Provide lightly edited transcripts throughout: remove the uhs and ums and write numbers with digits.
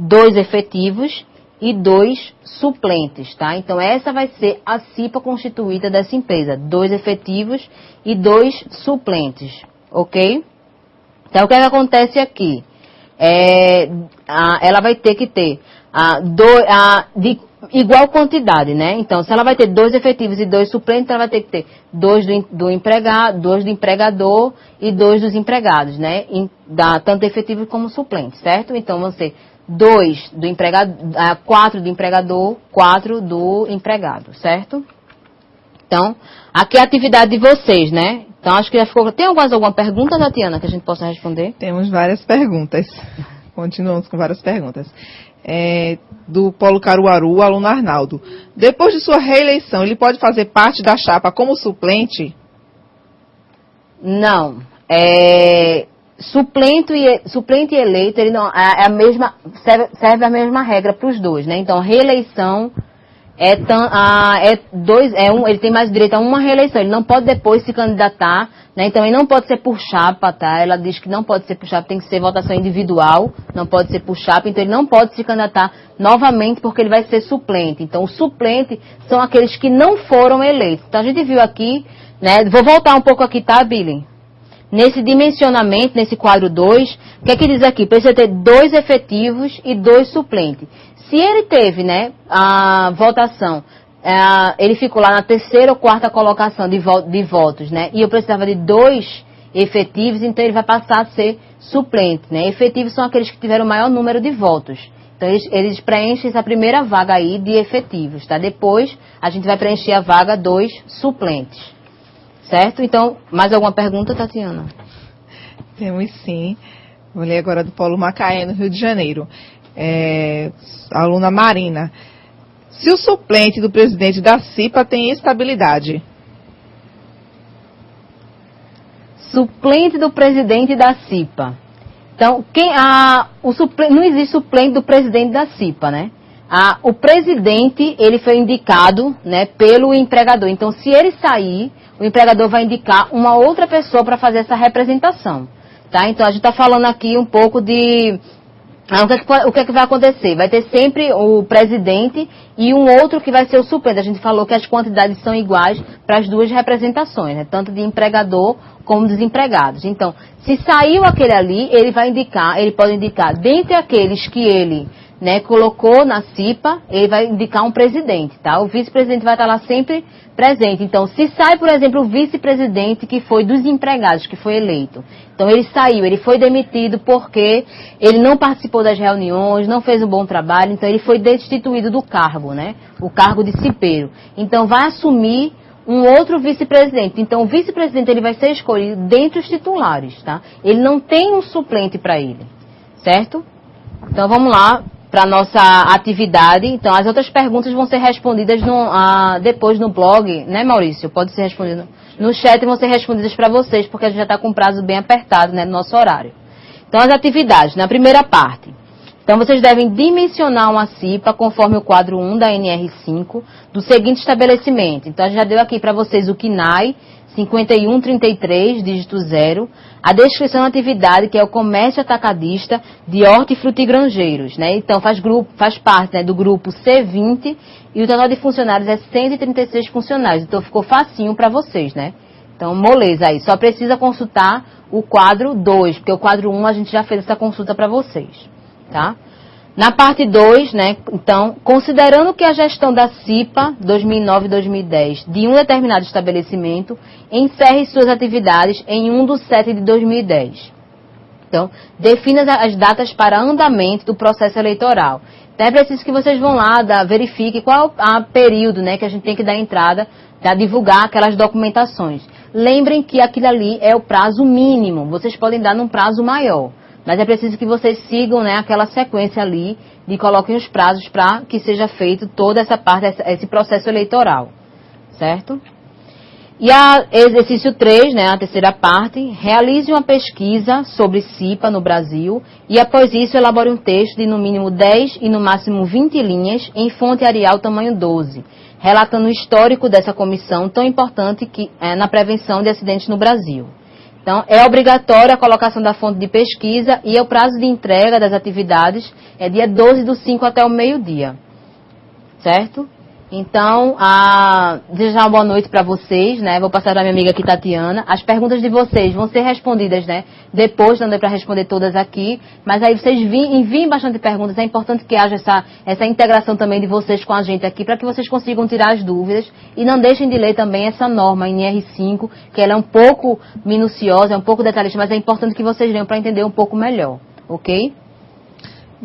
2 efetivos e 2 suplentes, tá? Então, essa vai ser a CIPA constituída dessa empresa, 2 efetivos e 2 suplentes, ok? Então, o que acontece aqui? Ela vai ter que ter de igual quantidade, né? Então, se ela vai ter 2 efetivos e 2 suplentes, ela vai ter que ter 2 do empregado, 2 do empregador e 2 dos empregados, né? Tanto efetivos como suplentes, certo? Então, vão ser 2 do empregado, 4 do empregador, 4 do empregado, certo? Então, aqui é a atividade de vocês, né? Então, acho que já ficou... Tem alguma pergunta, Tatiana, que a gente possa responder? Temos várias perguntas. Continuamos com várias perguntas. Do Polo Caruaru, o aluno Arnaldo. Depois de sua reeleição, ele pode fazer parte da chapa como suplente? Não. Suplente e eleito, ele não, serve a mesma regra para os dois, né? Então, reeleição ele tem mais direito a uma reeleição, ele não pode depois se candidatar, né? Então, ele não pode ser por chapa, tá? Ela diz que não pode ser por chapa, tem que ser votação individual, não pode ser por chapa, então ele não pode se candidatar novamente porque ele vai ser suplente. Então, o suplente são aqueles que não foram eleitos. Então, a gente viu aqui, né? Vou voltar um pouco aqui, tá, Billy? Nesse dimensionamento, nesse quadro 2, o que é que diz aqui? Precisa ter 2 efetivos e 2 suplentes. Se ele teve, né, a votação, ele ficou lá na 3ª ou 4ª colocação de votos, né, e eu precisava de 2 efetivos, então ele vai passar a ser suplente, né. Efetivos são aqueles que tiveram o maior número de votos. Então eles preenchem essa primeira vaga aí de efetivos, tá? Depois a gente vai preencher a vaga 2 suplentes. Certo? Então, mais alguma pergunta, Tatiana? Temos sim. Vou ler agora do Polo Macaé, no Rio de Janeiro. Aluna Marina. Se o suplente do presidente da CIPA tem estabilidade? Suplente do presidente da CIPA. Então, não existe suplente do presidente da CIPA, né? O presidente, ele foi indicado, né, pelo empregador. Então, se ele sair, o empregador vai indicar uma outra pessoa para fazer essa representação, tá? Então, a gente está falando aqui um pouco de... o que é que vai acontecer? Vai ter sempre o presidente e um outro que vai ser o suplente. A gente falou que as quantidades são iguais para as duas representações, né? Tanto de empregador como dos empregados. Então, se saiu aquele ali, ele pode indicar, dentre aqueles que ele, né, colocou na CIPA, ele vai indicar um presidente, tá? O vice-presidente vai estar lá sempre presente. Então, se sai, por exemplo, o vice-presidente que foi dos empregados, que foi eleito. Então, ele saiu, ele foi demitido porque ele não participou das reuniões, não fez um bom trabalho, então ele foi destituído do cargo, né? O cargo de cipeiro. Então, vai assumir um outro vice-presidente. Então, o vice-presidente ele vai ser escolhido dentre os titulares, tá? Ele não tem um suplente para ele, certo? Então, vamos lá para a nossa atividade. Então, as outras perguntas vão ser respondidas depois no blog, né, Maurício? Pode ser respondido no chat e vão ser respondidas para vocês, porque a gente já está com um prazo bem apertado, né, no nosso horário. Então, as atividades, na primeira parte. Então, vocês devem dimensionar uma CIPA conforme o quadro 1 da NR5 do seguinte estabelecimento. Então, a gente já deu aqui para vocês o KNAI 5133, dígito 0, a descrição da atividade, que é o comércio atacadista de hortifrutigranjeiros, né? Então, faz parte, né, do grupo C20 e o total de funcionários é 136 funcionários. Então, ficou facinho para vocês, né? Então, moleza aí. Só precisa consultar o quadro 2, porque o quadro 1 a gente já fez essa consulta para vocês, tá? Na parte 2, né, então, considerando que a gestão da CIPA 2009-2010 de um determinado estabelecimento encerre suas atividades em 1/7 de 2010. Então, defina as datas para andamento do processo eleitoral. Então, é preciso que vocês vão lá, verifiquem qual é o período, né, que a gente tem que dar entrada para divulgar aquelas documentações. Lembrem que aquilo ali é o prazo mínimo, vocês podem dar num prazo maior. Mas é preciso que vocês sigam, né, aquela sequência ali de coloquem os prazos para que seja feito toda essa parte, esse processo eleitoral, certo? E exercício 3, né, a terceira parte, realize uma pesquisa sobre CIPA no Brasil e após isso elabore um texto de no mínimo 10 e no máximo 20 linhas em fonte Arial tamanho 12, relatando o histórico dessa comissão tão importante na prevenção de acidentes no Brasil. Então, é obrigatória a colocação da fonte de pesquisa e o prazo de entrega das atividades é dia 12/5 até o meio-dia. Certo? Então, desejar uma boa noite para vocês, né? Vou passar para minha amiga aqui, Tatiana. As perguntas de vocês vão ser respondidas, né? Depois, não deu para responder todas aqui, mas aí vocês enviem bastante perguntas. É importante que haja essa integração também de vocês com a gente aqui, para que vocês consigam tirar as dúvidas. E não deixem de ler também essa norma em NR5, que ela é um pouco minuciosa, é um pouco detalhista, mas é importante que vocês leiam para entender um pouco melhor, ok?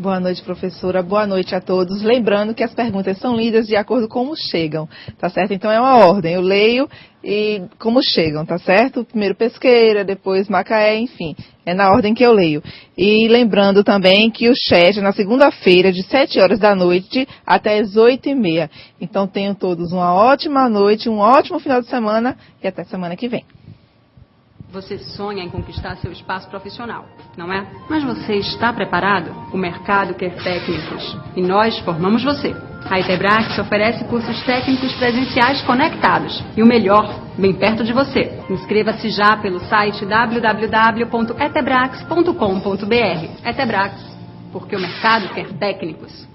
Boa noite, professora. Boa noite a todos. Lembrando que as perguntas são lidas de acordo com como chegam, tá certo? Então é uma ordem. Eu leio e como chegam, tá certo? Primeiro Pesqueira, depois Macaé, enfim. É na ordem que eu leio. E lembrando também que o chat é na segunda-feira, de 7 horas da noite até as 8h30. Então tenham todos uma ótima noite, um ótimo final de semana e até semana que vem. Você sonha em conquistar seu espaço profissional, não é? Mas você está preparado? O mercado quer técnicos e nós formamos você. A Etebrax oferece cursos técnicos presenciais conectados e o melhor, bem perto de você. Inscreva-se já pelo site www.etebrax.com.br. Etebrax, porque o mercado quer técnicos.